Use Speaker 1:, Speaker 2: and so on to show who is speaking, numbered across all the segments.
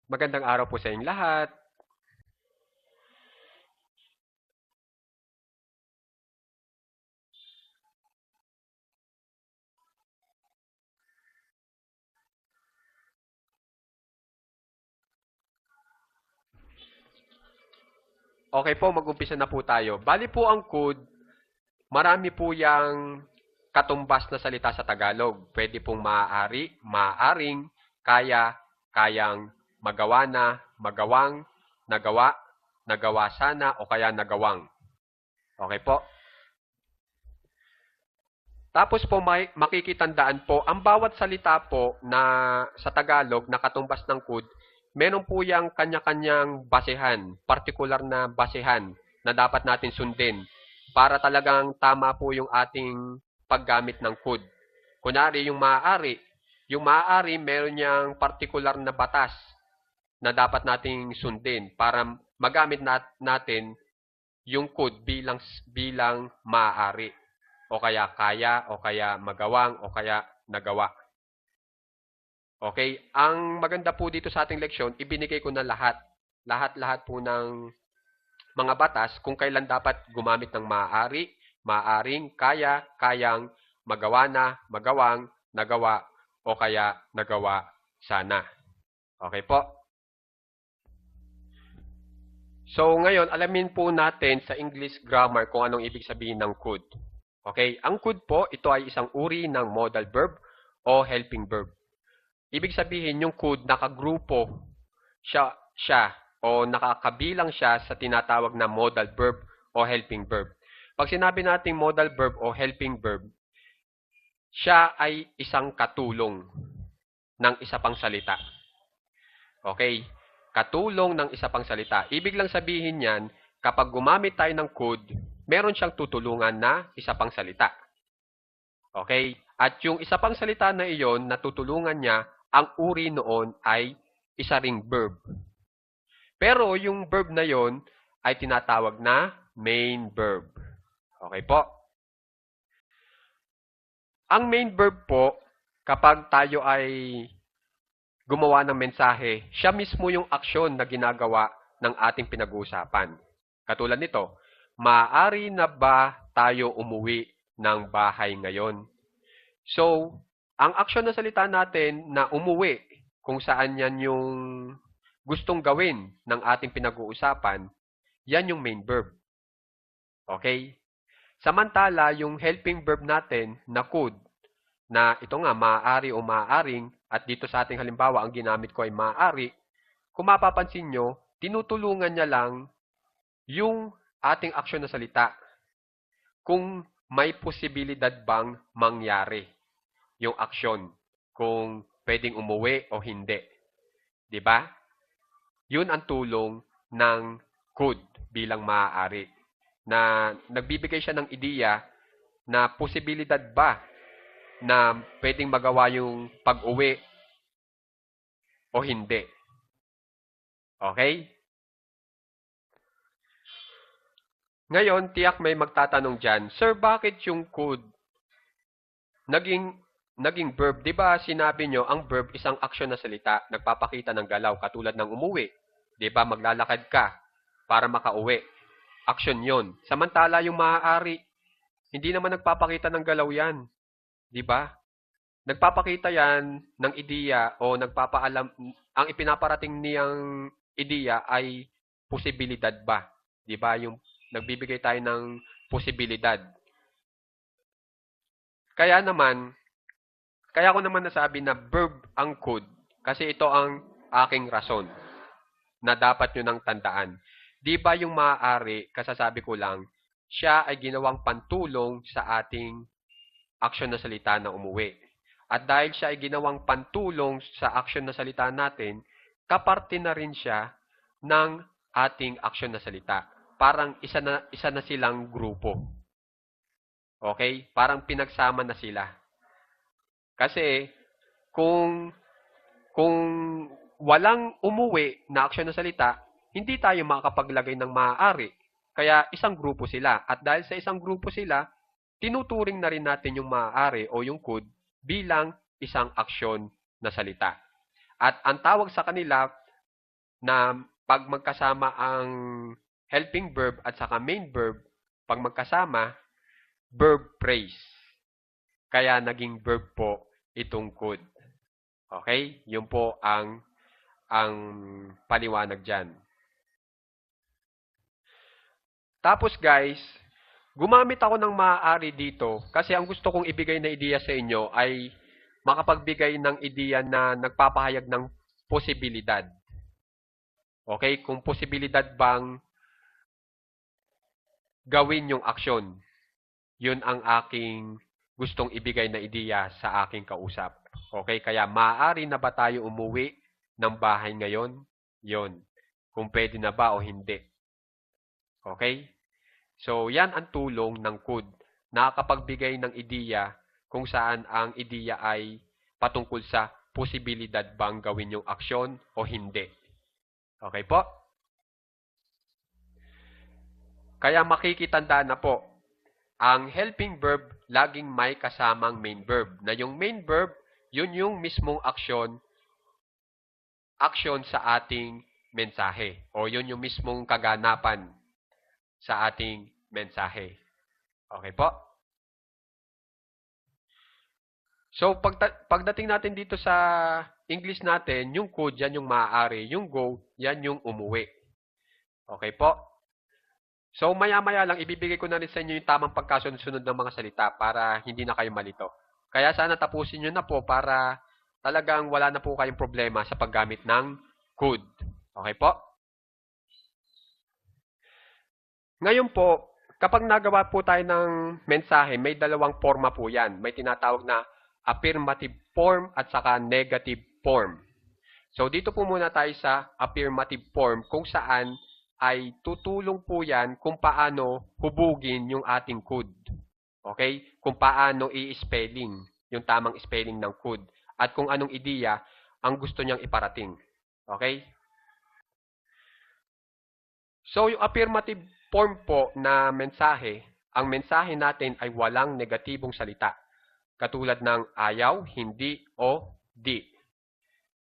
Speaker 1: Magandang araw po sa inyong lahat. Okay po, mag-umpisa na po tayo. Bali po ang code, marami po yang katumbas na salita sa Tagalog. Pwede pong maaari, maaring, kaya, kayang, magawa na, magawang, nagawa, nagawa sana, o kaya nagawang. Okay po? Tapos po makikitandaan po, ang bawat salita po na sa Tagalog na katumbas ng code, meron po yang kanya-kanyang basehan, particular na basehan na dapat natin sundin para talagang tama po yung ating paggamit ng code. Kunwari, yung maaari meron niyang particular na batas na dapat nating sundin para magamit natin yung code bilang maaari o kaya o kaya magawang o kaya nagawa. Okay? Ang maganda po dito sa ating leksyon, ibinigay ko na lahat. Lahat-lahat po ng mga batas kung kailan dapat gumamit ng maaari, maaring, kaya, kayang, magawa na, magawang, nagawa, o kaya nagawa sana. Okay po? So, ngayon, alamin po natin sa English grammar kung anong ibig sabihin ng could. Okay? Ang could po, ito ay isang uri ng modal verb o helping verb. Ibig sabihin, yung could nakagrupo siya o nakakabilang siya sa tinatawag na modal verb o helping verb. Pag sinabi nating modal verb o helping verb, siya ay isang katulong ng isa pang salita. Okay? Katulong ng isa pang salita. Ibig lang sabihin yan, kapag gumamit tayo ng could, meron siyang tutulungan na isa pang salita. Okay? At yung isa pang salita na iyon, natutulungan niya, ang uri noon ay isa ring verb. Pero yung verb na yon ay tinatawag na main verb. Okay po? Ang main verb po, kapag tayo ay gumawa ng mensahe, siya mismo yung aksyon na ginagawa ng ating pinag-uusapan. Katulad nito, maaari na ba tayo umuwi ng bahay ngayon? So, ang aksyon na salita natin na umuwi, kung saan yan yung gustong gawin ng ating pinag-uusapan, yan yung main verb. Okay? Samantala, yung helping verb natin na could, na ito nga, maaari o maaaring, at dito sa ating halimbawa, ang ginamit ko ay maaari, kung mapapansin nyo, tinutulungan niya lang yung ating aksyon na salita kung may posibilidad bang mangyari yung aksyon, kung pwedeng umuwi o hindi. 'Di ba? Yun ang tulong ng could bilang maaari, na nagbibigay siya ng ideya na posibilidad ba na pwedeng magawa yung pag-uwi o hindi. Okay? Ngayon, tiyak may magtatanong dyan, Sir, bakit yung could naging verb? Di ba sinabi nyo, ang verb isang action na salita, nagpapakita ng galaw, katulad ng umuwi. Di ba, maglalakad ka para makauwi. Action yon. Samantala yung maaari, hindi naman nagpapakita ng galaw yan. Di ba? Nagpapakita yan ng ideya o nagpapaalam, ang ipinaparating niyang ideya ay posibilidad ba? Di ba? Yung nagbibigay tayo ng posibilidad. Kaya naman, kaya ko naman nasabi na verb ang could kasi ito ang aking rason na dapat nyo nang tandaan. Di ba yung maaari, kasasabi ko lang, siya ay ginawang pantulong sa ating aksyon na salita na umuwi. At dahil siya ay ginawang pantulong sa aksyon na salita natin, kaparte na rin siya ng ating aksyon na salita. Parang isa na silang grupo. Okay? Parang pinagsama na sila. Kasi kung kung walang umuwi na aksyon na salita, hindi tayo makakapaglagay ng maaari. Kaya isang grupo sila. At dahil sa isang grupo sila, tinuturing na rin natin yung maaari o yung could bilang isang aksyon na salita. At ang tawag sa kanila, na pag magkasama ang helping verb at saka main verb, pag magkasama, verb phrase. Kaya naging verb po itong could. Okay? Yun po ang paliwanag dyan. Tapos guys, gumamit ako ng maaari dito kasi ang gusto kong ibigay na ideya sa inyo ay makapagbigay ng ideya na nagpapahayag ng posibilidad. Okay? Kung posibilidad bang gawin yung aksyon. Yun ang aking gustong ibigay na ideya sa aking kausap. Okay? Kaya maaari na ba tayo umuwi ng bahay ngayon? Yun. Kung pwede na ba o hindi. Okay? So, yan ang tulong ng could. Nakakapagbigay ng ideya kung saan ang ideya ay patungkol sa posibilidad bang gawin yung aksyon o hindi. Okay po? Kaya makikitandaan na po, ang helping verb laging may kasamang main verb. Na yung main verb, yun yung mismong aksyon sa ating mensahe. O yun yung mismong kaganapan sa ating mensahe. Okay po? So, pagdating natin dito sa English natin, yung could, yan yung maaari. Yung go, yan yung umuwi. Okay po? So, maya-maya lang, ibibigay ko na rin sa inyo yung tamang pagkasunod-sunod ng mga salita para hindi na kayo malito. Kaya sana tapusin nyo na po para talagang wala na po kayong problema sa paggamit ng could. Okay po? Ngayon po, kapag nagawa po tayo ng mensahe, may dalawang forma po yan. May tinatawag na affirmative form at saka negative form. So, dito po muna tayo sa affirmative form kung saan ay tutulong po yan kung paano hubugin yung ating could. Okay? Kung paano i-spelling, yung tamang spelling ng could. At kung anong ideya ang gusto niyang iparating. Okay? So, yung affirmative form po na mensahe, ang mensahe natin ay walang negatibong salita. Katulad ng ayaw, hindi, o di.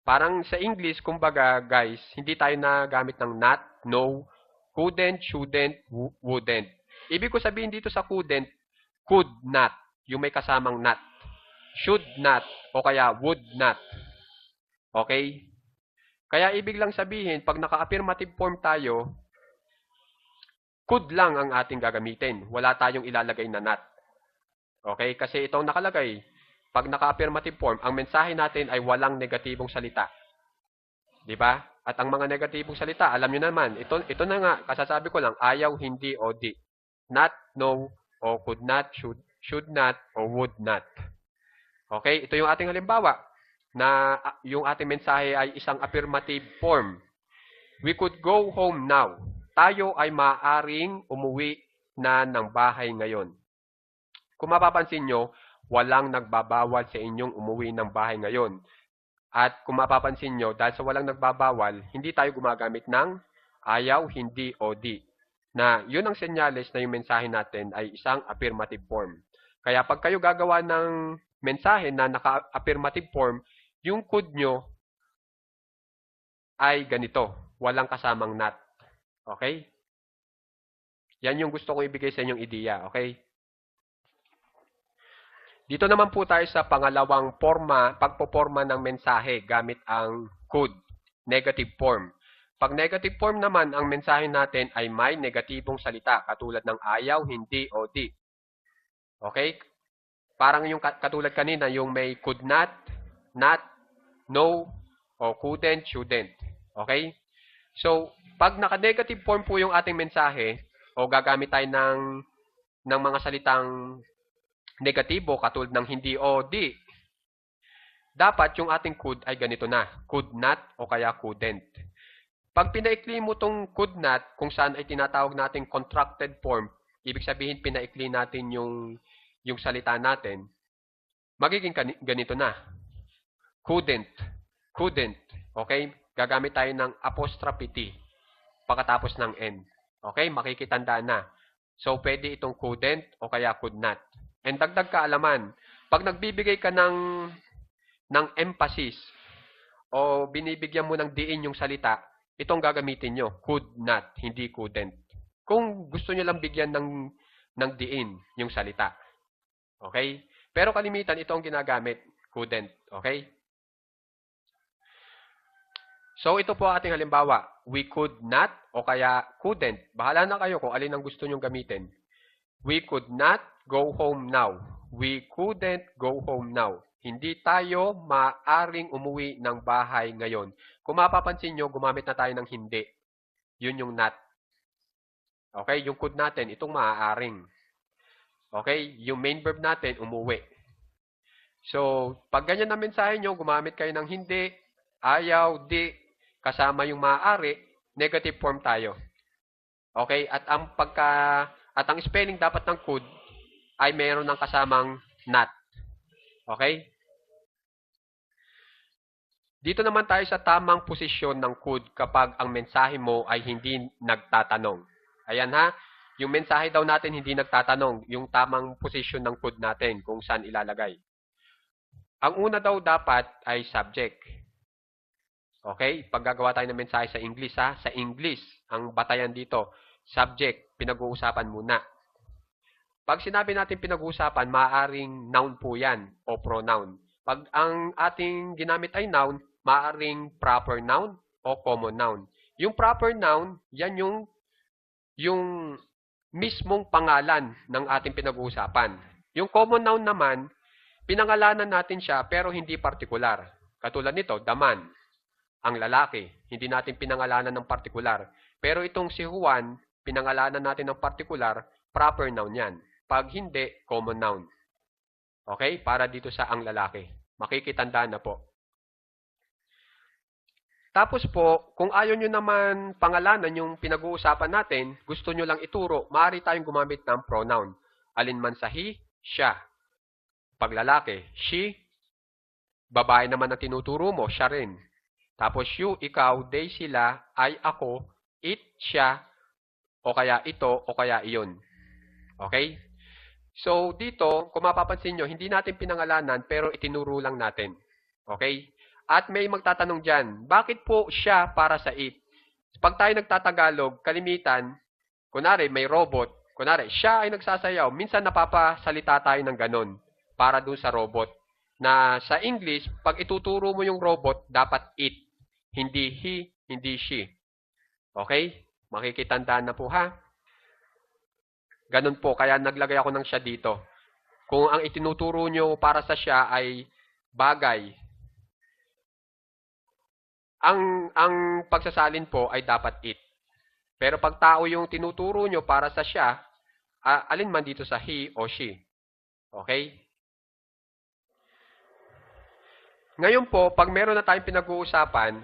Speaker 1: Parang sa English, kumbaga guys, hindi tayo nagamit ng not, no, couldn't, shouldn't, wouldn't. Ibig ko sabihin dito sa couldn't, could not, yung may kasamang not. Should not, o kaya would not. Okay? Kaya ibig lang sabihin, pag naka-affirmative form tayo, could lang ang ating gagamitin. Wala tayong ilalagay na not. Okay? Kasi itong nakalagay, pag naka-affirmative form, ang mensahe natin ay walang negatibong salita. Di ba? At ang mga negatibong salita, alam nyo naman, ito na nga, kasasabi ko lang, ayaw, hindi, o di. Not, no, o could not, should not, o would not. Okay? Ito yung ating halimbawa na yung ating mensahe ay isang affirmative form. We could go home now. Tayo ay maaaring umuwi na ng bahay ngayon. Kung mapapansin nyo, walang nagbabawal sa inyong umuwi ng bahay ngayon. At kung mapapansin nyo, dahil sa walang nagbabawal, hindi tayo gumagamit ng ayaw, hindi, o di. Na yun ang senyales na yung mensahe natin ay isang affirmative form. Kaya pag kayo gagawa ng mensahe na naka-affirmative form, yung could nyo ay ganito. Walang kasamang not. Okay? Yan yung gusto kong ibigay sa inyong ideya. Okay? Dito naman po tayo sa pangalawang forma, pagpoporma ng mensahe gamit ang could, negative form. Pag negative form naman, ang mensahe natin ay may negatibong salita, katulad ng ayaw, hindi, o di. Okay? Parang yung katulad kanina, yung may could not, no, o couldn't, shouldn't. Okay? So, pag naka-negative form po yung ating mensahe, o gagamit tayo ng mga salitang negatibo katulad ng hindi o di, dapat yung ating could ay ganito na. Could not o kaya couldn't. Pag pinaikli mo tong could not, kung saan ay tinatawag nating contracted form, ibig sabihin pinaikli natin yung salita natin, magiging ganito na. Couldn't. Couldn't. Okay? Gagamit tayo ng apostrophe T pagkatapos ng N. Okay? Makikitandaan na. So, pwede itong couldn't o kaya could not. And dagdag kaalaman, pag nagbibigay ka ng emphasis o binibigyan mo ng diin yung salita, itong gagamitin nyo. Could not, hindi couldn't. Kung gusto nyo lang bigyan ng diin yung salita. Okay? Pero kalimitan, ito ang ginagamit. Couldn't. Okay? So, ito po ating halimbawa. We could not o kaya couldn't. Bahala na kayo kung alin ang gusto nyong gamitin. We could not go home now. We couldn't go home now. Hindi tayo maaring umuwi ng bahay ngayon. Kung mapapansin nyo, gumamit na tayo ng hindi. Yun yung not. Okay? Yung could natin, itong maaaring. Okay? Yung main verb natin, umuwi. So, pag ganyan na mensahe nyo, gumamit kayo ng hindi, ayaw, di, kasama yung maaari, negative form tayo. Okay? At ang spelling dapat ng could ay mayroon ng kasamang not. Okay? Dito naman tayo sa tamang posisyon ng could kapag ang mensahe mo ay hindi nagtatanong. Ayan ha, yung mensahe daw natin hindi nagtatanong, yung tamang posisyon ng could natin kung saan ilalagay. Ang una daw dapat ay subject. Okay? Pag gagawa tayo ng mensahe sa English ha, sa English, ang batayan dito, subject, pinag-uusapan muna. Pag sinabi natin pinag-uusapan, maaaring noun po yan o pronoun. Pag ang ating ginamit ay noun, maaaring proper noun o common noun. Yung proper noun, yan yung mismong pangalan ng ating pinag-uusapan. Yung common noun naman, pinangalanan natin siya pero hindi partikular. Katulad nito, the man, ang lalaki. Hindi natin pinangalanan ng partikular. Pero itong si Juan, pinangalanan natin ng partikular, proper noun yan. Pag hindi, common noun. Okay? Para dito sa ang lalaki. Makikitandaan na po. Tapos po, kung ayaw nyo naman pangalanan yung pinag-uusapan natin, gusto nyo lang ituro, maaari tayong gumamit ng pronoun. Alinman sa he, siya. Pag lalaki, she. Babae naman ang tinuturo mo, siya rin. Tapos you, ikaw, they, sila, I, ako, it, siya, o kaya ito, o kaya iyon. Okay? So, dito, kung mapapansin nyo, hindi natin pinangalanan, pero itinuro lang natin. Okay? At may magtatanong dyan, bakit po siya para sa it? Pag tayo nagtatagalog, kalimitan, kunwari may robot, kunwari siya ay nagsasayaw, minsan napapasalita tayo ng ganon para dun sa robot. Na sa English, pag ituturo mo yung robot, dapat it. Hindi he, hindi she. Okay? Makikitandaan na po ha? Ganun po, kaya naglagay ako ng siya dito. Kung ang itinuturo nyo para sa siya ay bagay, ang pagsasalin po ay dapat it. Pero pag tao yung tinuturo nyo para sa siya, alin man dito sa he o she. Okay? Ngayon po, pag meron na tayong pinag-uusapan,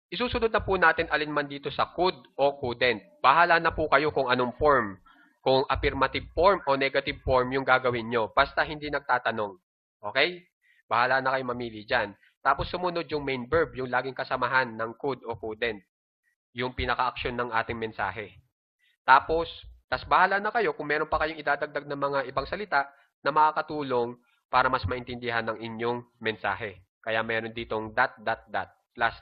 Speaker 1: isusunod na po natin alin man dito sa could o couldn't. Bahala na po kayo kung anong form. Kung affirmative form o negative form yung gagawin nyo. Basta hindi nagtatanong. Okay? Bahala na kayo mamili dyan. Tapos sumunod yung main verb, yung laging kasamahan ng could o couldn't. Yung pinaka-action ng ating mensahe. Tapos bahala na kayo kung meron pa kayong idadagdag ng mga ibang salita na makakatulong para mas maintindihan ng inyong mensahe. Kaya meron ditong ... plus ...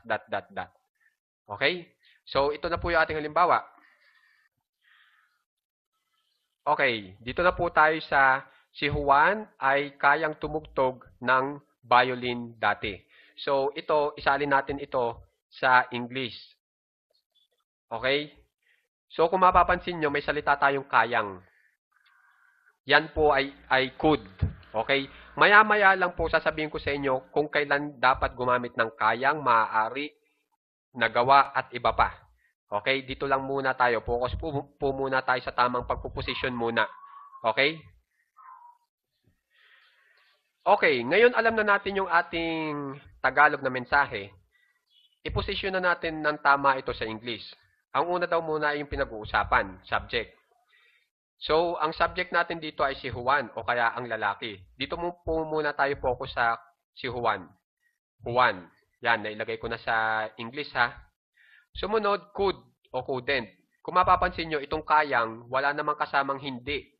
Speaker 1: Okay? So, ito na po yung ating halimbawa. Okay, dito na po tayo sa si Juan ay kayang tumugtog ng violin dati. So, isalin natin ito sa English. Okay? So, kung mapapansin nyo, may salita tayong kayang. Yan po ay could. Okay? Maya-maya lang po sasabihin ko sa inyo kung kailan dapat gumamit ng kayang, maaari, nagawa, at iba pa. Okay? Dito lang muna tayo. Focus po muna tayo sa tamang pagpuposisyon muna. Okay? Okay. Ngayon alam na natin yung ating Tagalog na mensahe. Iposisyon na natin ng tama ito sa English. Ang una daw muna ay yung pinag-uusapan, subject. So, ang subject natin dito ay si Juan o kaya ang lalaki. Dito po muna tayo focus sa si Juan. Juan. Yan, nailagay ko na sa English ha. Sumunod, could o couldn't. Kung mapapansin nyo, itong kayang, wala namang kasamang hindi.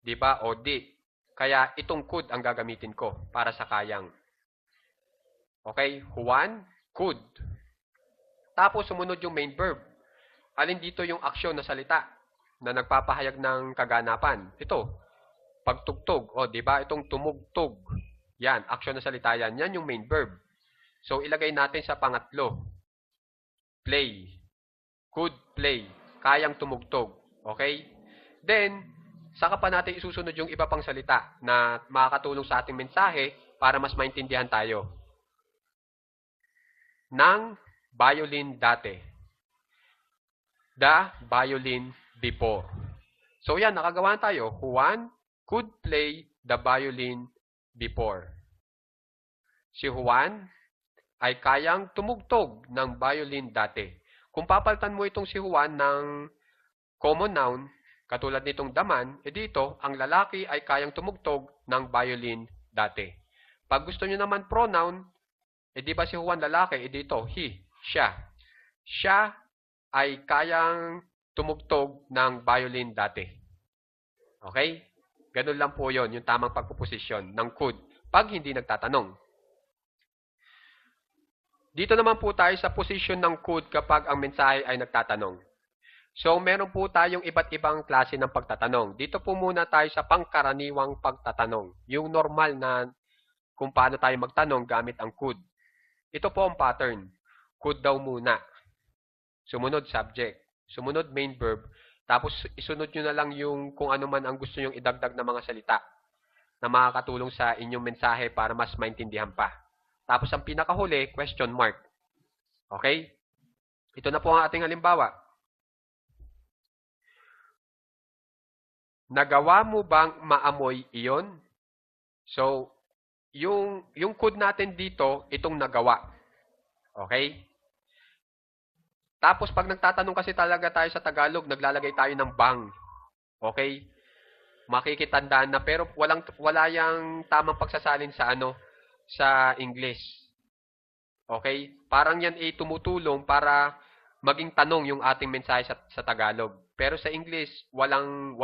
Speaker 1: Diba? O di. Kaya itong could ang gagamitin ko para sa kayang. Okay? Juan, could. Tapos sumunod yung main verb. Alin dito yung aksyon na salita na nagpapahayag ng kaganapan? Ito, pagtugtog. O, di ba? Itong tumugtog. Yan, aksyon na salita yan. Yan yung main verb. So, ilagay natin sa pangatlo. Play. Could play. Kayang tumugtog. Okay? Then, saka pa natin isusunod yung iba pang salita na makakatulong sa ating mensahe para mas maintindihan tayo. Ng violin dati. The violin before. So yan, nakagawa tayo. Juan could play the violin before. Si Juan ay kayang tumugtog ng violin dati. Kung papalitan mo itong si Juan ng common noun, katulad nitong daman, dito, ang lalaki ay kayang tumugtog ng violin dati. Pag gusto nyo naman pronoun, di ba si Juan lalaki, dito, he, siya. Siya ay kayang tumugtog ng violin dati. Okay? Ganun lang po yon, yung tamang pagpuposisyon ng could pag hindi nagtatanong. Dito naman po tayo sa position ng could kapag ang mensahe ay nagtatanong. So, meron po tayong iba't ibang klase ng pagtatanong. Dito po muna tayo sa pangkaraniwang pagtatanong. Yung normal na kung paano tayo magtanong gamit ang could. Ito po ang pattern. Could daw muna. Sumunod subject. Sumunod main verb. Tapos isunod nyo na lang yung kung ano man ang gusto nyong idagdag na mga salita na makakatulong sa inyong mensahe para mas maintindihan pa. Tapos ang pinakahuli, question mark. Okay? Ito na po ang ating halimbawa. Nagawa mo bang maamoy iyon? So, yung could natin dito, itong nagawa. Okay? Tapos, pag nagtatanong kasi talaga tayo sa Tagalog, naglalagay tayo ng bang. Okay? Makikitandaan na, pero wala yung tamang pagsasalin sa sa English. Okay? Parang yan ay tumutulong para maging tanong yung ating mensahe sa Tagalog. Pero sa English, walang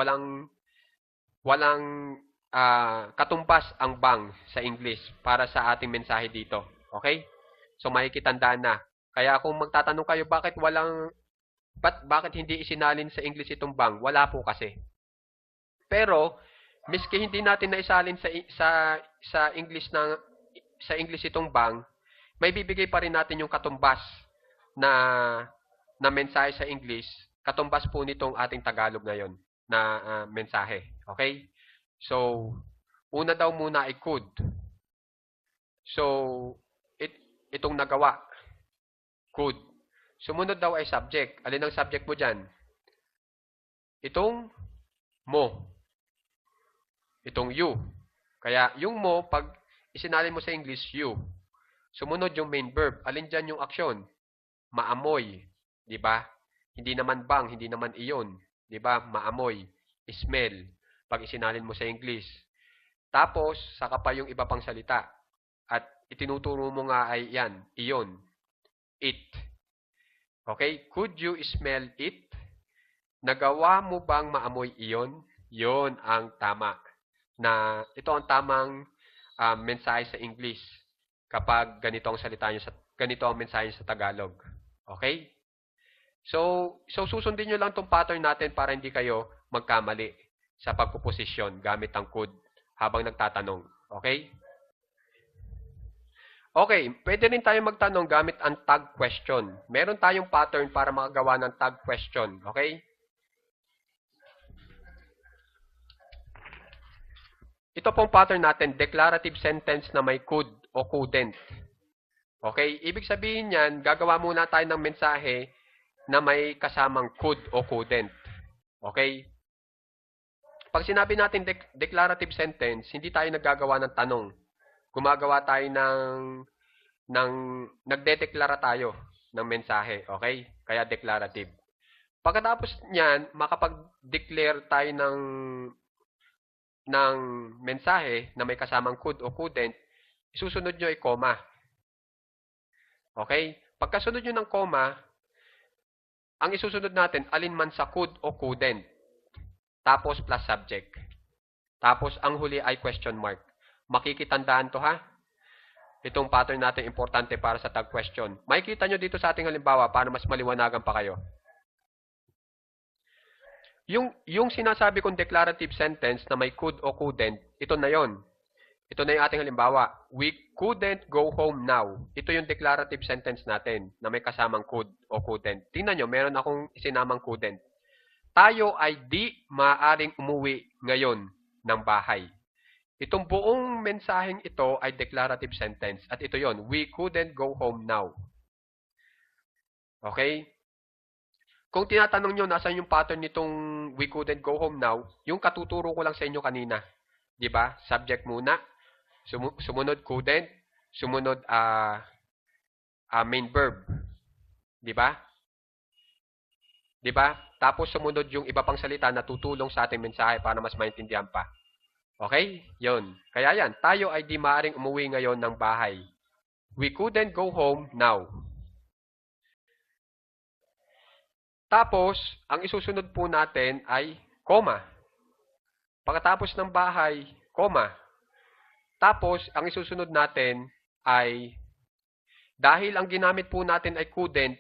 Speaker 1: katumbas ang bang sa English para sa ating mensahe dito. Okay? So, makikitandaan na. Kaya kung magtatanong kayo, bakit hindi isinalin sa English itong bang? Wala po kasi. Pero, miski hindi natin naisalin sa English sa English itong bang, may bibigay pa rin natin yung katumbas na mensahe sa English, katumbas po nitong ating Tagalog ngayon na mensahe. Okay? So, una daw muna ay could. So, itong nagawa. Could. Sumunod daw ay subject. Alin ang subject mo dyan? Itong mo. Itong you. Kaya yung mo, pag isinalin mo sa English, you. Sumunod yung main verb. Alin dyan yung aksyon? Maamoy. Diba? Hindi naman bang, hindi naman iyon. Diba? Maamoy. Smell. Pag isinalin mo sa English. Tapos, saka pa yung iba pang salita. At itinuturo mo nga ay yan, iyon. It. Okay? Could you smell it? Nagawa mo bang maamoy iyon? Yon ang tama. Ito ang tamang mensahe sa English kapag ganito ang salita nyo ganito ang mensahe sa Tagalog. Okay? So susundin nyo lang tong pattern natin para hindi kayo magkamali sa pagpuposisyon gamit ang could habang nagtatanong. Okay? Okay, pwede rin tayo magtanong gamit ang tag question. Meron tayong pattern para makagawa ng tag question. Okay? Ito pong pattern natin, declarative sentence na may could o couldn't. Okay? Ibig sabihin yan, gagawa muna tayo ng mensahe na may kasamang could o couldn't. Okay? Pag sinabi natin declarative sentence, hindi tayo naggagawa ng tanong. Gumagawa tayo nagdedeklara tayo ng mensahe. Okay? Kaya declarative. Pagkatapos niyan, makapag-declare tayo ng mensahe na may kasamang could o couldn't, isusunod nyo ay comma. Okay? Pagkasunod nyo ng comma, ang isusunod natin, alinman sa could o couldn't. Tapos plus subject. Tapos ang huli ay question mark. Makikitandaan to ha. Itong pattern natin importante para sa tag question. Makikita nyo dito sa ating halimbawa para mas maliwanagan pa kayo. Yung sinasabi kong declarative sentence na may could o couldn't, ito na yon. Ito na yung ating halimbawa. We couldn't go home now. Ito yung declarative sentence natin na may kasamang could o couldn't. Tingnan nyo, meron akong isinamang couldn't. Tayo ay di maaaring umuwi ngayon ng bahay. Itong buong mensaheng ito ay declarative sentence. At ito yon, we couldn't go home now. Okay? Kung tinatanong nyo, nasan yung pattern nitong we couldn't go home now, yung katuturo ko lang sa inyo kanina. Diba? Subject muna. Sumunod couldn't. Sumunod main verb. Diba? Diba? Tapos sumunod yung iba pang salita na tutulong sa ating mensahe para mas maintindihan pa. Okay? Yun. Kaya yan, tayo ay di maaaring umuwi ngayon ng bahay. We couldn't go home now. Tapos, ang isusunod po natin ay comma. Pagkatapos ng bahay, comma. Tapos, ang isusunod natin ay, dahil ang ginamit po natin ay couldn't,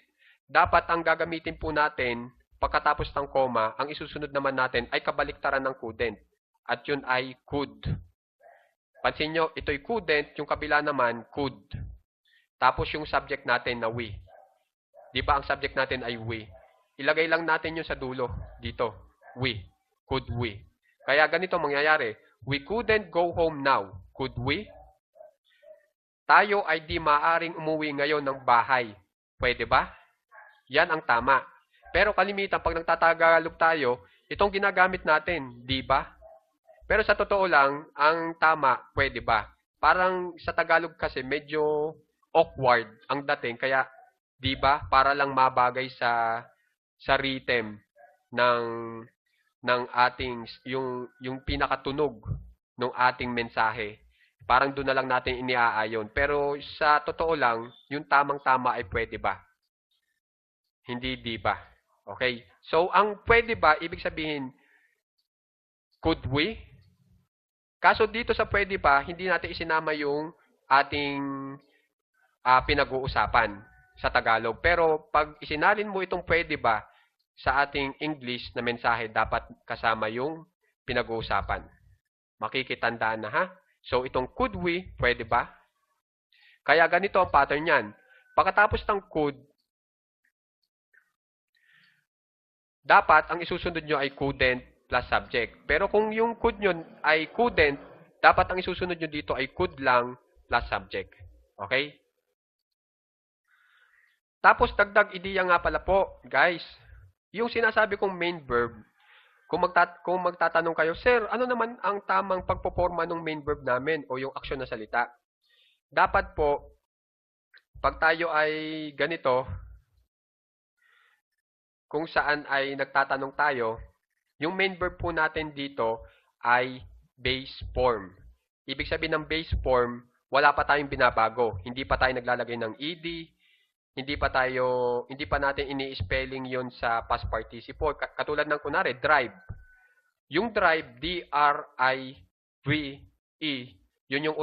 Speaker 1: dapat ang gagamitin po natin, pagkatapos ng comma, ang isusunod naman natin ay kabaliktaran ng couldn't. At yun ay could. Pansin nyo, ito'y couldn't, yung kabila naman, could. Tapos yung subject natin na we. Di ba ang subject natin ay we? Ilagay lang natin yun sa dulo, dito. We. Could we. Kaya ganito mangyayari. We couldn't go home now. Could we? Tayo ay di maaring umuwi ngayon ng bahay. Pwede ba? Yan ang tama. Pero kalimitan, pag nagtatagalog tayo, itong ginagamit natin, di ba? Pero sa totoo lang, ang tama, pwede ba? Parang sa Tagalog kasi medyo awkward ang dating. Kaya, di ba? Para lang mabagay sa rhythm ng ating, yung pinakatunog ng ating mensahe. Parang doon na lang natin iniaayon. Pero sa totoo lang, yung tamang-tama ay pwede ba? Hindi di ba? Okay? So, ang pwede ba, ibig sabihin, could we? Kaso dito sa pwede ba, hindi natin isinama yung ating pinag-uusapan sa Tagalog. Pero pag isinalin mo itong pwede ba sa ating English na mensahe, dapat kasama yung pinag-uusapan. Makikitandaan na ha? So itong could we, pwede ba? Kaya ganito ang pattern yan. Pagkatapos ng could, dapat ang isusunod nyo ay couldn't plus subject. Pero kung yung could nyo ay couldn't, dapat ang isusunod nyo dito ay could lang plus subject. Okay? Tapos dagdag ideya nga pala po, guys. Yung sinasabi kong main verb, kung magtatanong kayo, Sir, ano naman ang tamang pagpoporma ng main verb namin o yung aksyon na salita? Dapat po, pag tayo ay ganito, kung saan ay nagtatanong tayo, yung main verb po natin dito ay base form. Ibig sabihin ng base form, wala pa tayong binabago. Hindi pa tayo naglalagay ng ed, hindi pa natin ini-spelling yon sa past participle. Katulad ng kunwari, drive. Yung drive, D-R-I-V-E, yun yung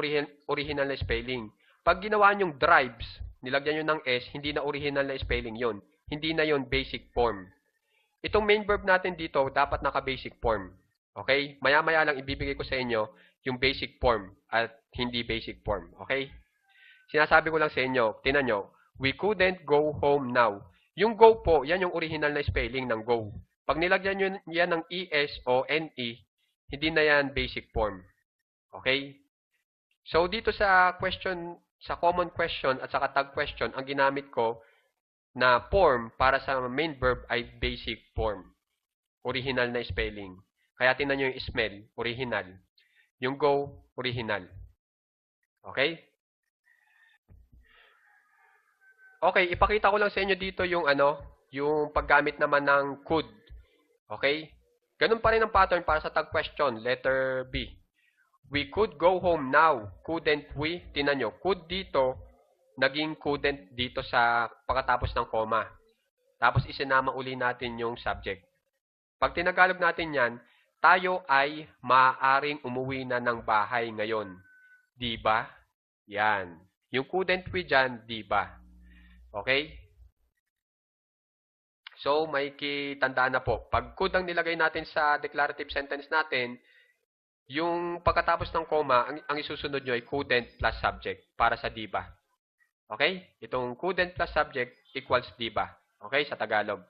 Speaker 1: original na spelling. Pag ginawa nyong drives, nilagyan nyo ng S, hindi na original na spelling yon. Hindi na yon basic form. Itong main verb natin dito, dapat naka-basic form. Okay? Maya-maya lang ibibigay ko sa inyo yung basic form at hindi basic form. Okay? Sinasabi ko lang sa inyo, tinan nyo, we couldn't go home now. Yung go po, yan yung original na spelling ng go. Pag nilagyan nyo yan ng ES o NE, hindi na yan basic form. Okay? So, dito sa question, sa common question at sa tag question, ang ginamit ko na form para sa main verb ay basic form. Original na spelling. Kaya tingnan nyo yung smell, original. Yung go, original. Okay? Okay, ipakita ko lang sa inyo dito yung yung paggamit naman ng could. Okay? Ganun pa rin ang pattern para sa tag question, letter B. We could go home now. Couldn't we? Tingnan nyo, could dito, naging couldn't dito sa pagkatapos ng comma. Tapos isinama uli natin yung subject. Pag tinagalog natin yan, tayo ay maaaring umuwi na ng bahay ngayon. Diba? Yan. Yung couldn't we dyan, di ba? Okay? So, may kitandaan na po. Pag could ang nilagay natin sa declarative sentence natin, yung pagkatapos ng comma, ang isusunod nyo ay couldn't plus subject para sa di ba. Okay? Itong couldn't plus subject equals di ba. Okay? Sa Tagalog.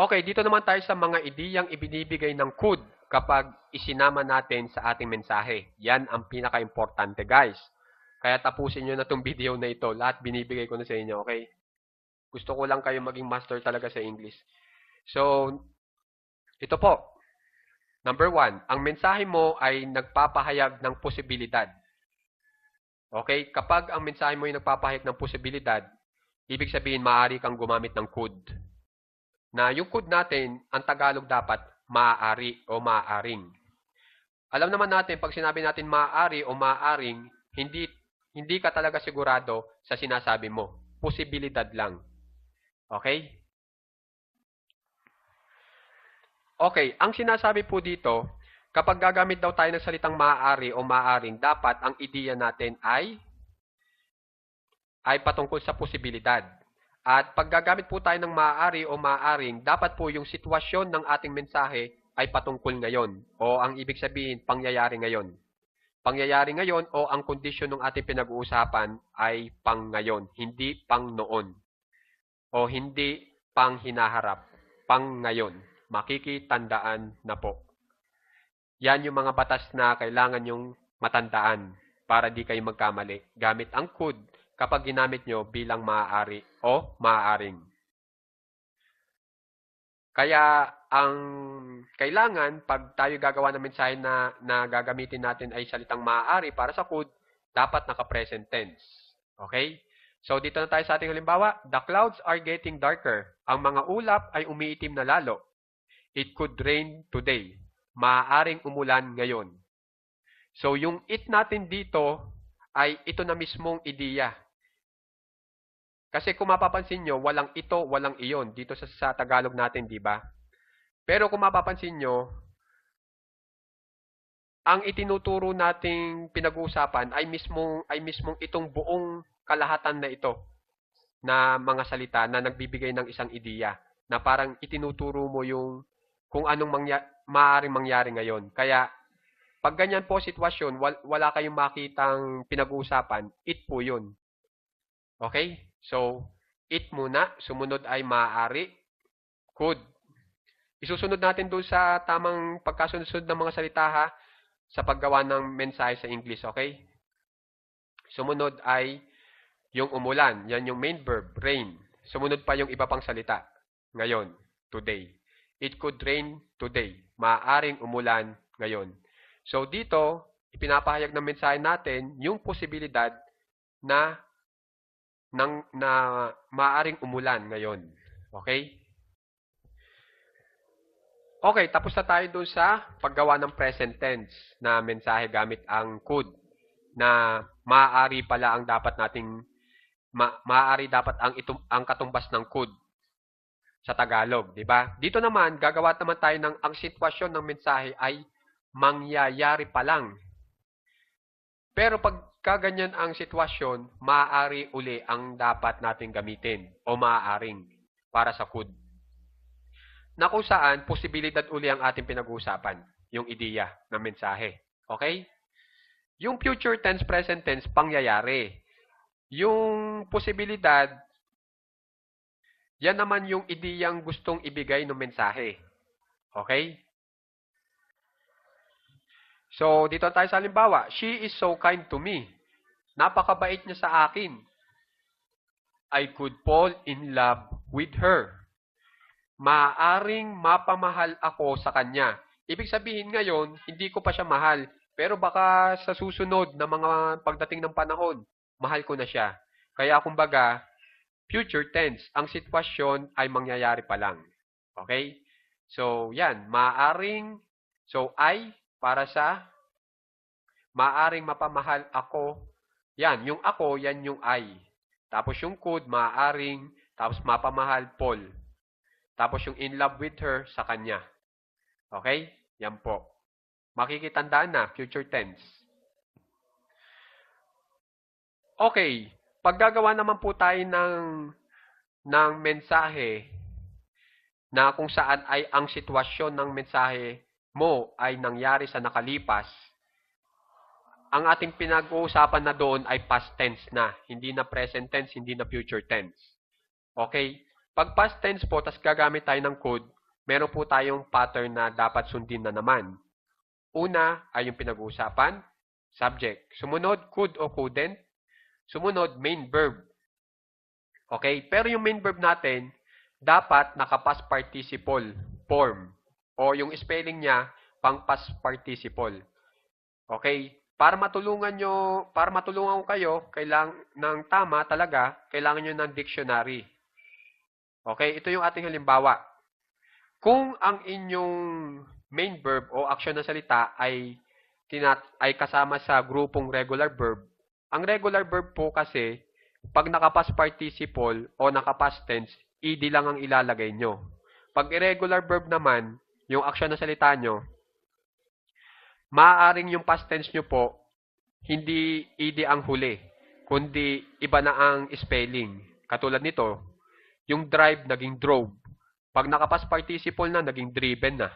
Speaker 1: Okay, dito naman tayo sa mga ideyang ibinibigay ng could kapag isinama natin sa ating mensahe. Yan ang pinaka-importante, guys. Kaya tapusin nyo na itong video na ito. Lahat binibigay ko na sa inyo, okay? Gusto ko lang kayo maging master talaga sa English. So, ito po. Number 1, ang mensahe mo ay nagpapahayag ng posibilidad. Okay? Kapag ang mensahe mo ay nagpapahayag ng posibilidad, ibig sabihin maaari kang gumamit ng could. Na yung could natin, ang Tagalog dapat maaari o maaaring. Alam naman natin, pag sinabi natin maaari o maaaring, hindi ka talaga sigurado sa sinasabi mo. Posibilidad lang. Okay? Okay, ang sinasabi po dito, kapag gagamit daw tayo ng salitang maaari o maaaring, dapat ang ideya natin ay patungkol sa posibilidad. At pag gagamit po tayo ng maaari o maaaring, dapat po yung sitwasyon ng ating mensahe ay patungkol ngayon. O ang ibig sabihin, pangyayari ngayon. Pangyayari ngayon o ang kondisyon ng ating pinag-uusapan ay pang ngayon, hindi pang noon. O hindi pang hinaharap, pang ngayon. Makikitandaan na po. Yan yung mga batas na kailangan yung matandaan para di kayo magkamali. Gamit ang could kapag ginamit nyo bilang maaari o maaaring. Kaya ang kailangan pag tayo gagawa ng mensahe na gagamitin natin ay salitang maaari para sa could, dapat naka-present tense. Okay? So dito na tayo sa ating halimbawa. The clouds are getting darker. Ang mga ulap ay umiitim na lalo. It could rain today. Maaaring umulan ngayon. So yung it natin dito ay ito na mismong ideya. Kasi kung mapapansin nyo, walang ito, walang iyon dito sa Tagalog natin, di ba? Pero kung mapapansin nyo, ang itinuturo nating pinag-uusapan ay mismong itong buong kalahatan na ito na mga salita na nagbibigay ng isang ideya na parang itinuturo mo yung kung anong maaaring mangyari ngayon. Kaya pag ganyan po sitwasyon, wala kayong makitang pinag-uusapan, it po yun. Okay? So, it muna. Sumunod ay maaari. Could. Isusunod natin doon sa tamang pagkasunod ng mga salita ha, sa paggawa ng mensahe sa English. Okay? Sumunod ay yung umulan. Yan yung main verb, rain. Sumunod pa yung iba pang salita. Ngayon, today. It could rain today. Maaaring umulan ngayon. So, dito, ipinapahayag ng mensahe natin yung posibilidad na maaaring umulan ngayon. Okay? Okay, tapos na tayo dun sa paggawa ng present tense na mensahe gamit ang could na maaari pala ang dapat nating maaari dapat ang katumbas ng could sa Tagalog, di ba? Dito naman gagawa naman tayo ng ang sitwasyon ng mensahe ay mangyayari pa lang. Pero pag kaganyan ang sitwasyon, maaari uli ang dapat nating gamitin o maaaring para sa could. Na kung saan, posibilidad uli ang ating pinag-uusapan, yung ideya ng mensahe. Okay? Yung future tense, present tense, pangyayari. Yung posibilidad, yan naman yung ideyang gustong ibigay ng mensahe. Okay? So, dito tayo sa halimbawa. She is so kind to me. Napakabait niya sa akin. I could fall in love with her. Maaaring mapamahal ako sa kanya. Ibig sabihin ngayon, hindi ko pa siya mahal. Pero baka sa susunod na mga pagdating ng panahon, mahal ko na siya. Kaya kumbaga, future tense, ang sitwasyon ay mangyayari pa lang. Okay? So, yan. Maaaring, so I, para sa maaaring mapamahal ako. Yan, yung ako, yan yung I. Tapos yung could, maaaring, tapos mapamahal, Paul. Tapos yung in love with her, sa kanya. Okay? Yan po. Makikitandaan na, future tense. Okay, paggagawa naman po tayo ng mensahe na kung saan ay ang sitwasyon ng mensahe mo ay nangyari sa nakalipas, ang ating pinag-uusapan na doon ay past tense na, hindi na present tense, hindi na future tense. Okay? Pag past tense po, tas gagamit tayo ng could, meron po tayong pattern na dapat sundin na naman. Una ay yung pinag-uusapan, subject. Sumunod, could o couldn't. Sumunod, main verb. Okay? Pero yung main verb natin, dapat naka-past participle form. O yung spelling niya, pang past participle. Okay? Para matulungan ko kayo, kailangan ng tama talaga, kailangan nyo ng dictionary. Okay? Ito yung ating halimbawa. Kung ang inyong main verb o aksyon ng salita ay kasama sa grupong regular verb, ang regular verb po kasi, pag naka-past participle o naka-past tense, ed lang ang ilalagay nyo. Pag irregular verb naman, yung aksyon ng salita nyo, maaaring yung past tense nyo po, hindi ed ang huli, kundi iba na ang spelling. Katulad nito, yung drive naging drove. Pag naka-past participle na, naging driven na.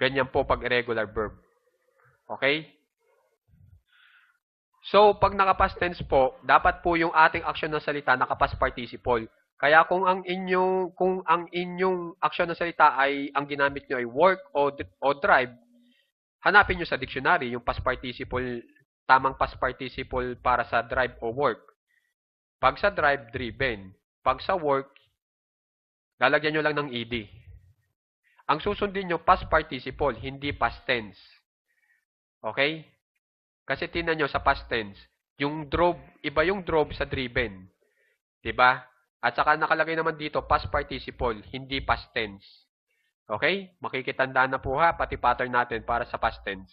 Speaker 1: Ganyan po pag irregular verb. Okay? So, pag naka-past tense po, dapat po yung ating aksyon ng salita naka-past participle. Kaya kung ang inyong aksyon ng salita ay ang ginamit nyo ay work o drive, hanapin nyo sa dictionary yung past participle, tamang past participle para sa drive o work. Pag sa drive, driven. Pag sa work, lalagyan nyo lang ng ed. Ang susundin nyo, past participle, hindi past tense. Okay? Kasi tingnan nyo sa past tense, yung drove, iba yung drove sa driven. Diba? At saka nakalagay naman dito, past participle, hindi past tense. Okay? Makikitandaan na po ha, pati pattern natin para sa past tense.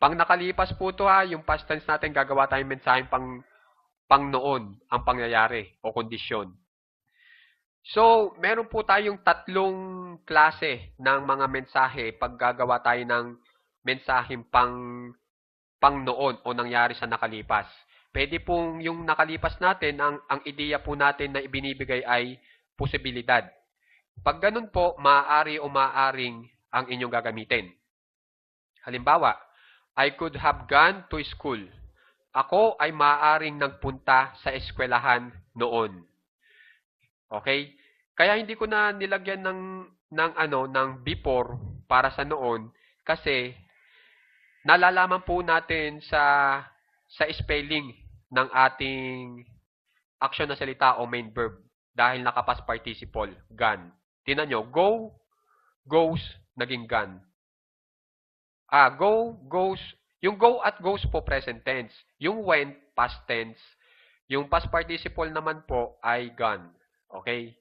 Speaker 1: Pang nakalipas po to ha, yung past tense natin, gagawa tayong mensaheng pang noon ang pangyayari o kondisyon. So, meron po tayong tatlong klase ng mga mensahe pag gagawa tayo ng mensaheng pang noon o nangyari sa nakalipas. Pwede pong yung nakalipas natin, ang ideya po natin na ibinibigay ay posibilidad. Pag ganun po, maaari o maaaring ang inyong gagamitin. Halimbawa, I could have gone to school. Ako ay maaaring nagpunta sa eskwelahan noon. Okay? Kaya hindi ko na nilagyan ng before para sa noon kasi nalalaman po natin sa spelling ng ating action na salita o main verb dahil naka-past participle, gone. Tingnan nyo, go, goes, naging gone. Go, goes, yung go at goes po present tense. Yung went, past tense. Yung past participle naman po ay gone. Okay?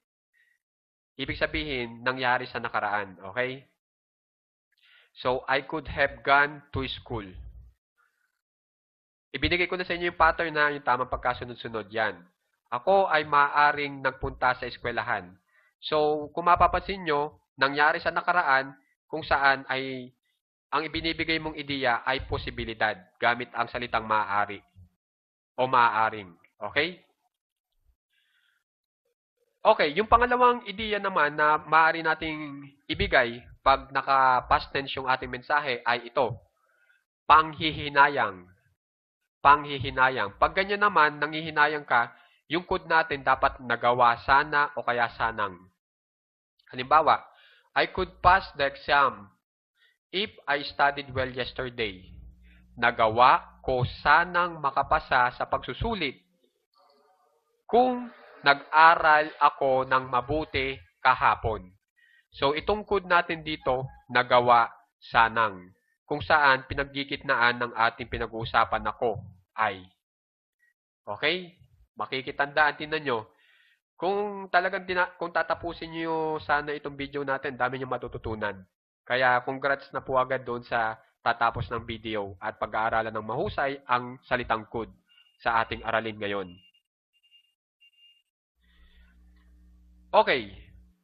Speaker 1: Ibig sabihin, nangyari sa nakaraan. Okay? So, I could have gone to school. Ibinigay ko na sa inyo yung pattern na yung tamang pagkasunod-sunod yan. Ako ay maaaring nagpunta sa eskwelahan. So, kung mapapansin nyo, nangyari sa nakaraan kung saan ay ang ibinibigay mong ideya ay posibilidad gamit ang salitang maaari o maaaring. Okay? Okay, yung pangalawang ideya naman na maaari nating ibigay pag naka-past tense yung ating mensahe ay ito. Panghihinayang. Panghihinayang. Pag ganyan naman, nanghihinayang ka, yung could natin dapat nagawa sana o kaya sanang. Halimbawa, I could pass the exam if I studied well yesterday. Nagawa ko sanang makapasa sa pagsusulit kung nag-aral ako ng mabuti kahapon. So, itong could natin dito, nagawa sanang. Kung saan pinaggigitnaan ng ating pinag-uusapan ako ay. Okay? Makikitandaan, tingnan nyo. Kung kung tatapusin nyo sana itong video natin, dami nyo matututunan. Kaya congrats na po agad doon sa tatapos ng video at pag-aaralan ng mahusay ang salitang could sa ating aralin ngayon. Okay,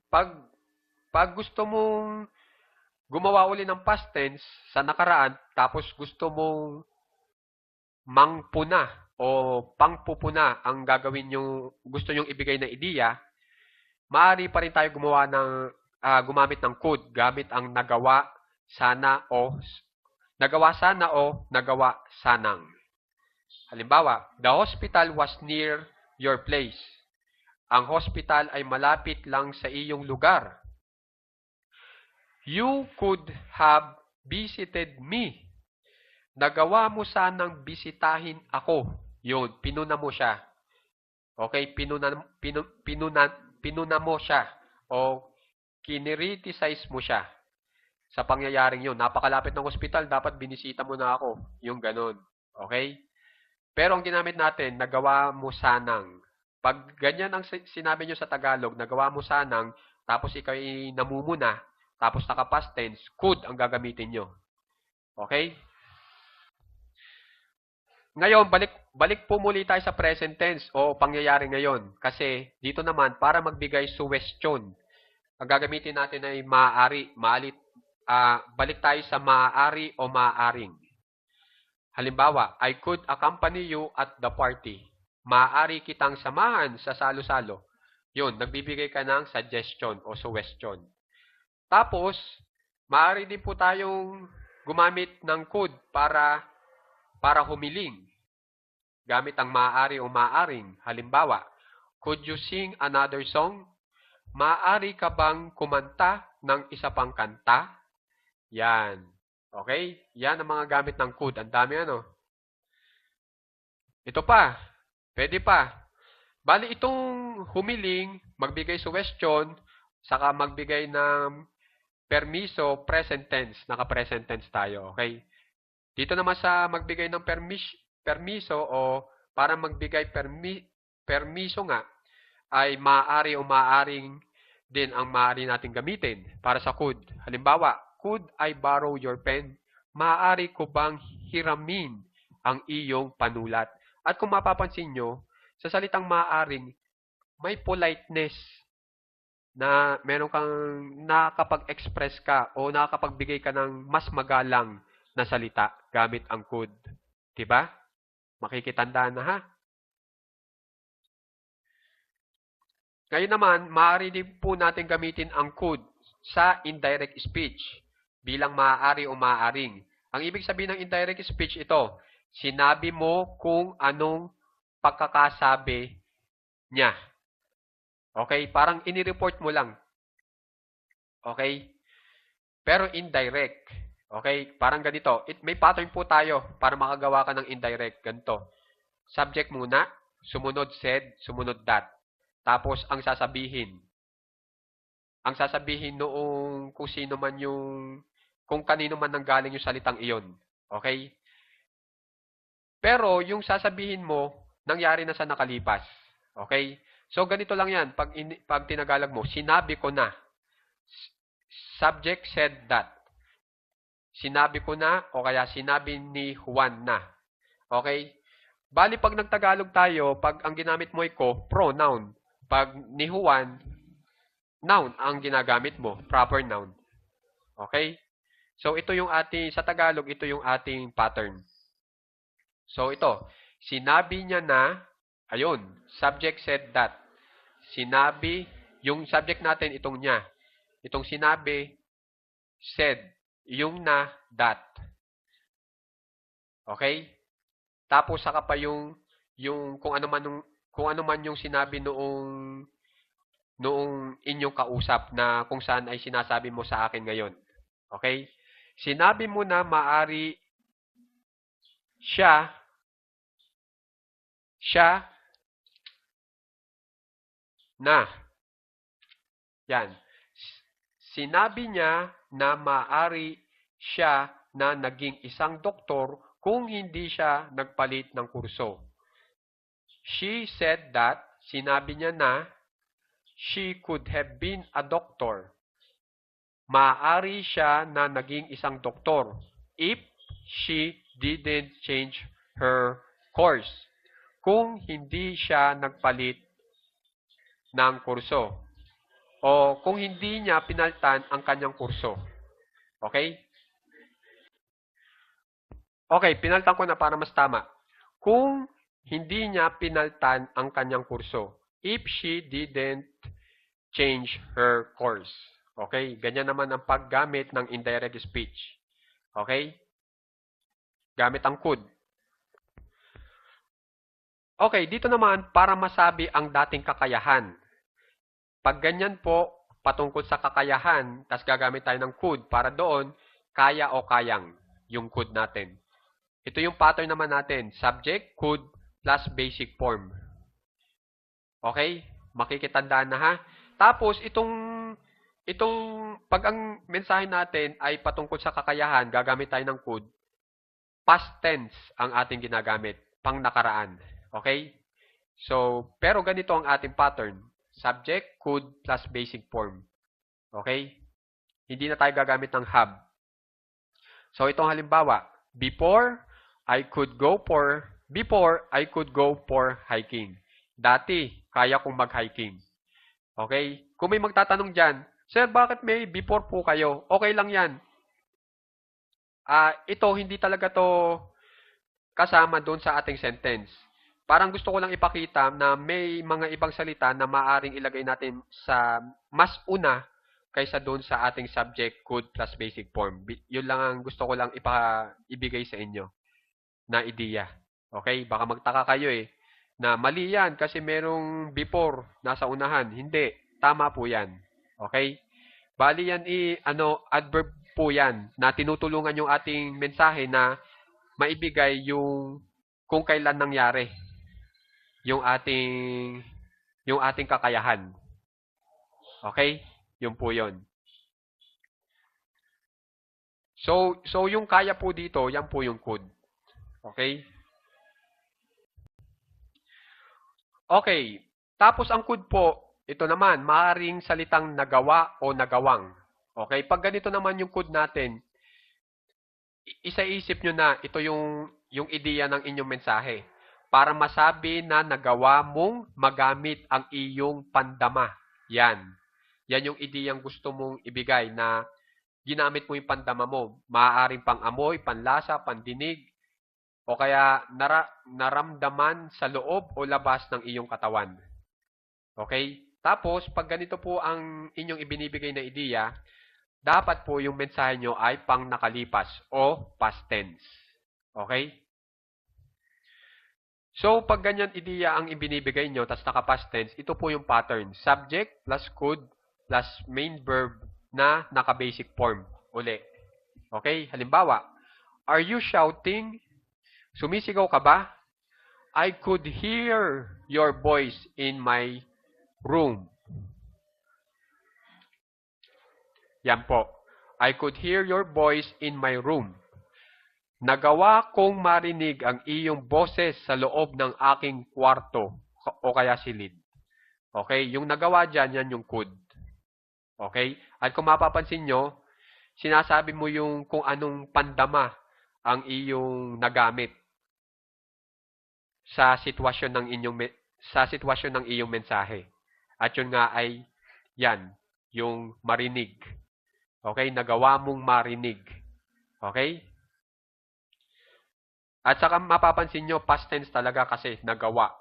Speaker 1: pag gusto mong gumawa uli ng past tense sa nakaraan, tapos gusto mong mangpuna o pangpupuna ang gagawin yung gusto nyong ibigay na ideya, maaari pa rin tayo gumamit ng could gamit ang nagawa sana o nagawa sanang. Halimbawa, the hospital was near your place. Ang hospital ay malapit lang sa iyong lugar. You could have visited me. Nagawa mo sanang bisitahin ako. Yun, pinuna mo siya. Okay, pinuna mo siya. O kinriticize mo siya sa pangyayaring yun. Napakalapit ng hospital, dapat binisita mo na ako. Yung ganun. Okay? Pero ang ginamit natin, nagawa mo sanang. Pag ganyan ang sinabi nyo sa Tagalog, nagawa mo sanang, tapos ikaw ay namumuna, tapos naka-past tense, could ang gagamitin nyo. Okay? Ngayon, balik po muli tayo sa present tense o pangyayari ngayon. Kasi dito naman, para magbigay suwestyon, ang gagamitin natin ay maaari. Balik tayo sa maaari o maaaring. Halimbawa, I could accompany you at the party. Maaari kitang samahan sa salo-salo. Yun, nagbibigay ka ng suggestion o suggestion. Tapos, maaari din po tayong gumamit ng could para humiling. Gamit ang maaari o maaaring. Halimbawa, could you sing another song? Maaari ka bang kumanta ng isa pang kanta? Yan. Okay? Yan ang mga gamit ng could. Ang dami ano. Ito pa. Pwede pa. Bali itong humiling, magbigay suggestion, saka magbigay ng permiso, present tense. Naka-present tense tayo. Okay? Dito naman sa magbigay ng permiso o para magbigay permiso nga, ay maaari o maaaring din ang maaari natin gamitin para sa could. Halimbawa, could I borrow your pen? Maaari ko bang hiramin ang iyong panulat? At kung mapapansin nyo, sa salitang maaaring, may politeness na meron kang nakakapag-express ka o nakakapagbigay ka ng mas magalang na salita gamit ang could. Diba? Makikitandaan na ha? Ngayon naman, maaari din po natin gamitin ang could sa indirect speech bilang maaari o maaaring. Ang ibig sabihin ng indirect speech ito, sinabi mo kung anong pagkakasabi niya. Okay? Parang inireport mo lang. Okay? Pero indirect. Okay? Parang ganito. May pattern po tayo para makagawa ka ng indirect. Ganito. Subject muna, sumunod said, sumunod that. Tapos, ang sasabihin noong kung sino man kung kanino man nanggaling yung salitang iyon. Okay? Pero, yung sasabihin mo, nangyari na sa nakalipas. Okay? So, ganito lang yan. Pag tinagalog mo, sinabi ko na. Subject said that. Sinabi ko na, o kaya sinabi ni Juan na. Okay? Bali, pag nagtagalog tayo, pag ang ginamit mo ay ko, pronoun. Pag ni Juan, noun ang ginagamit mo, proper noun. Okay? So, ito yung sa Tagalog, ito yung ating pattern. So, ito, sinabi niya na, ayun, subject said that. Sinabi, yung subject natin, itong niya. Itong sinabi, said, yung na, that. Okay? Tapos, saka pa yung kung ano man yung sinabi noong inyong kausap na kung saan ay sinasabi mo sa akin ngayon. Okay? Sinabi mo na maaari siya na. Yan. Sinabi niya na maaari siya na naging isang doktor kung hindi siya nagpalit ng kurso. She said that, sinabi niya na, she could have been a doctor. Maaari siya na naging isang doktor if she didn't change her course. Kung hindi siya nagpalit ng kurso. O kung hindi niya pinaltan ang kanyang kurso. Okay? Okay, pinaltan ko na para mas tama. kung hindi niya pinaltan ang kanyang kurso. If she didn't change her course. Okay? Ganyan naman ang paggamit ng indirect speech. Okay? Gamit ang could. Okay, dito naman para masabi ang dating kakayahan. Pag ganyan po, patungkol sa kakayahan, tas gagamit tayo ng could para doon, kaya o kayang yung could natin. Ito yung pattern naman natin. Subject, could, plus basic form. Okay? Makikitandaan na ha. Tapos, pag ang mensahe natin ay patungkol sa kakayahan, gagamit tayo ng could, past tense ang ating ginagamit, pang nakaraan. Okay? So, pero ganito ang ating pattern. Subject, could, plus basic form. Okay? Hindi na tayo gagamit ng have. So, itong halimbawa, before I could go for hiking. Dati, kaya kong mag-hiking. Okay? Kung may magtatanong dyan, Sir, bakit may before po kayo? Okay lang yan. Ito, hindi talaga to kasama doon sa ating sentence. Parang gusto ko lang ipakita na may mga ibang salita na maaring ilagay natin sa mas una kaysa doon sa ating subject, could, plus basic form. Yun lang ang gusto ko lang ibigay sa inyo na ideya. Okay? Baka magtaka kayo na mali yan kasi merong before nasa unahan. Hindi. Tama po yan. Okay? Bali yan adverb po yan na tinutulungan yung ating mensahe na maibigay yung kung kailan nangyari yung ating kakayahan. Okay? Yun po yun. So yung kaya po dito, yan po yung could. Okay? Okay. Tapos ang could po, ito naman, maaaring salitang nagawa o nagawang. Okay? Pag ganito naman yung could natin, isaisip nyo na ito yung ideya ng inyong mensahe para masabi na nagawa mong magamit ang iyong pandama. Yan. Yan yung ideyang gusto mong ibigay na ginamit mo yung pandama mo. Maaaring pang-amoy, panlasa, pandinig, o kaya naramdaman sa loob o labas ng iyong katawan. Okay? Tapos, pag ganito po ang inyong ibinibigay na ideya, dapat po yung mensahe nyo ay pang nakalipas o past tense. Okay? So, pag ganyan ideya ang ibinibigay nyo, tas naka-past tense, ito po yung pattern. Subject plus could plus main verb na naka-basic form. Uli. Okay? Halimbawa, are you shouting? Sumisigaw ka ba? I could hear your voice in my room. Yan po. I could hear your voice in my room. Nagawa kong marinig ang iyong boses sa loob ng aking kwarto o kaya silid. Okay? Yung nagawa dyan, yan yung could. Okay? At kung mapapansin nyo, sinasabi mo yung kung anong pandama ang iyong nagamit sa sitwasyon ng iyong mensahe. At yun nga ay yan, yung marinig. Okay? Nagawa mong marinig. Okay? At saka mapapansin nyo, past tense talaga kasi nagawa.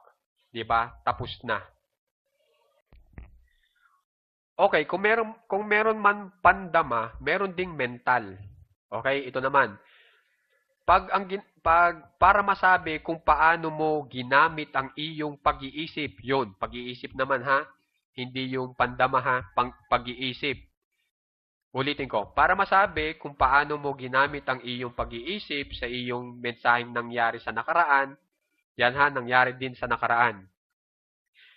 Speaker 1: Diba? Tapos na. Okay, kung meron man pandama, meron ding mental. Okay? Ito naman. Para masabi kung paano mo ginamit ang iyong pag-iisip, yun, pag-iisip naman ha, hindi yung pandama ha, pag-iisip. Ulitin ko, para masabi kung paano mo ginamit ang iyong pag-iisip sa iyong mensaheng nangyari sa nakaraan, yan ha, nangyari din sa nakaraan.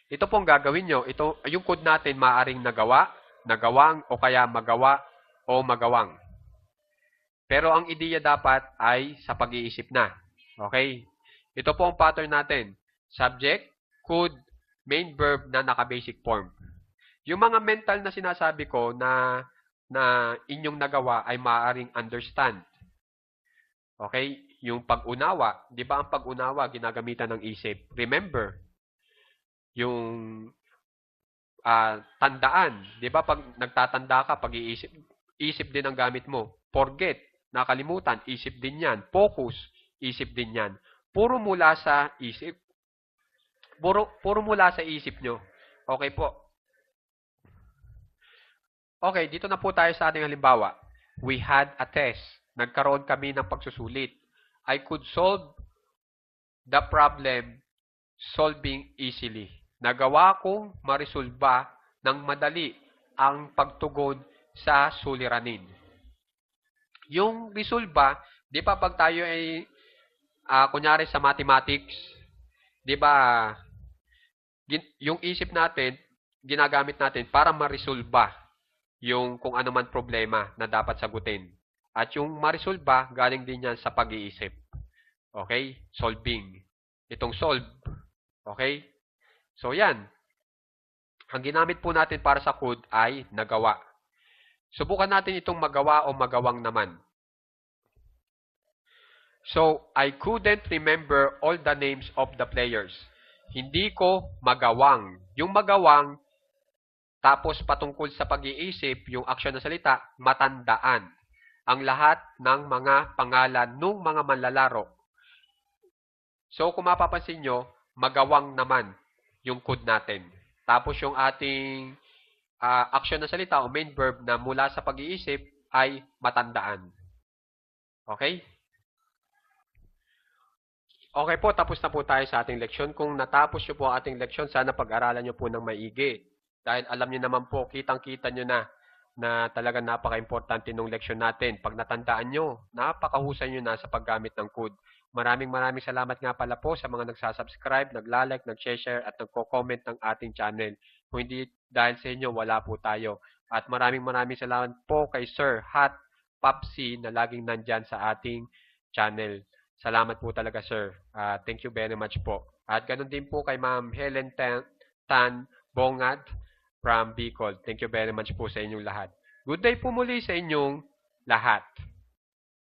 Speaker 1: Ito pong gagawin nyo, yung code natin maaring nagawa, nagawang, o kaya magawa, o magawang. Pero ang ideya dapat ay sa pag-iisip na. Okay? Ito po ang pattern natin. Subject, could, main verb na naka-basic form. Yung mga mental na sinasabi ko na inyong nagawa ay maaaring understand. Okay? Yung pag-unawa, di ba ang pag-unawa ginagamitan ng isip? Remember. Yung tandaan, di ba pag nagtatanda ka, pag-iisip, isip din ang gamit mo. Forget, nakalimutan, isip din yan. Focus, isip din yan. puro mula sa isip. Puro mula sa isip nyo. Okay po. Okay, dito na po tayo sa ating halimbawa. We had a test. Nagkaroon kami ng pagsusulit. I could solve the problem solving easily. Nagawa kong marisolba ng madali ang pagtugon sa suliranin. Yung resolba, di ba pag tayo ay, kunyari sa mathematics, di ba, yung isip natin, ginagamit natin para marisolba yung kung ano man problema na dapat sagutin. At yung marisolba, galing din yan sa pag-iisip. Okay? Solving. Itong solve. Okay? So, yan. Ang ginamit po natin para sa could ay nagawa. Subukan natin itong magawa o magawang naman. So, I couldn't remember all the names of the players. Hindi ko magawang. Yung magawang, tapos patungkol sa pag-iisip, yung aksyon na salita, matandaan ang lahat ng mga pangalan ng mga manlalaro. So, kung mapapansin nyo, magawang naman yung could natin. Tapos yung ating aksyon na salita o main verb na mula sa pag-iisip ay matandaan. Okay? Okay po, tapos na po tayo sa ating leksyon. Kung natapos nyo po ang ating leksyon, sana pag-aralan nyo po ng maigi. Dahil alam nyo naman po, kitang-kita nyo na talagang napaka-importante ng leksyon natin. Pag natandaan nyo, napakahusay nyo na sa paggamit ng could. Maraming salamat nga pala po sa mga nagsasubscribe, naglalike, nag-share at nagko-comment ng ating channel. Kung hindi dahil sa inyo, wala po tayo. At maraming salamat po kay Sir Hat Popsi na laging nandyan sa ating channel. Salamat po talaga, sir. Thank you very much po. At ganun din po kay Ma'am Helen Tan Bongad from Bicol. Thank you very much po sa inyong lahat. Good day po muli sa inyong lahat.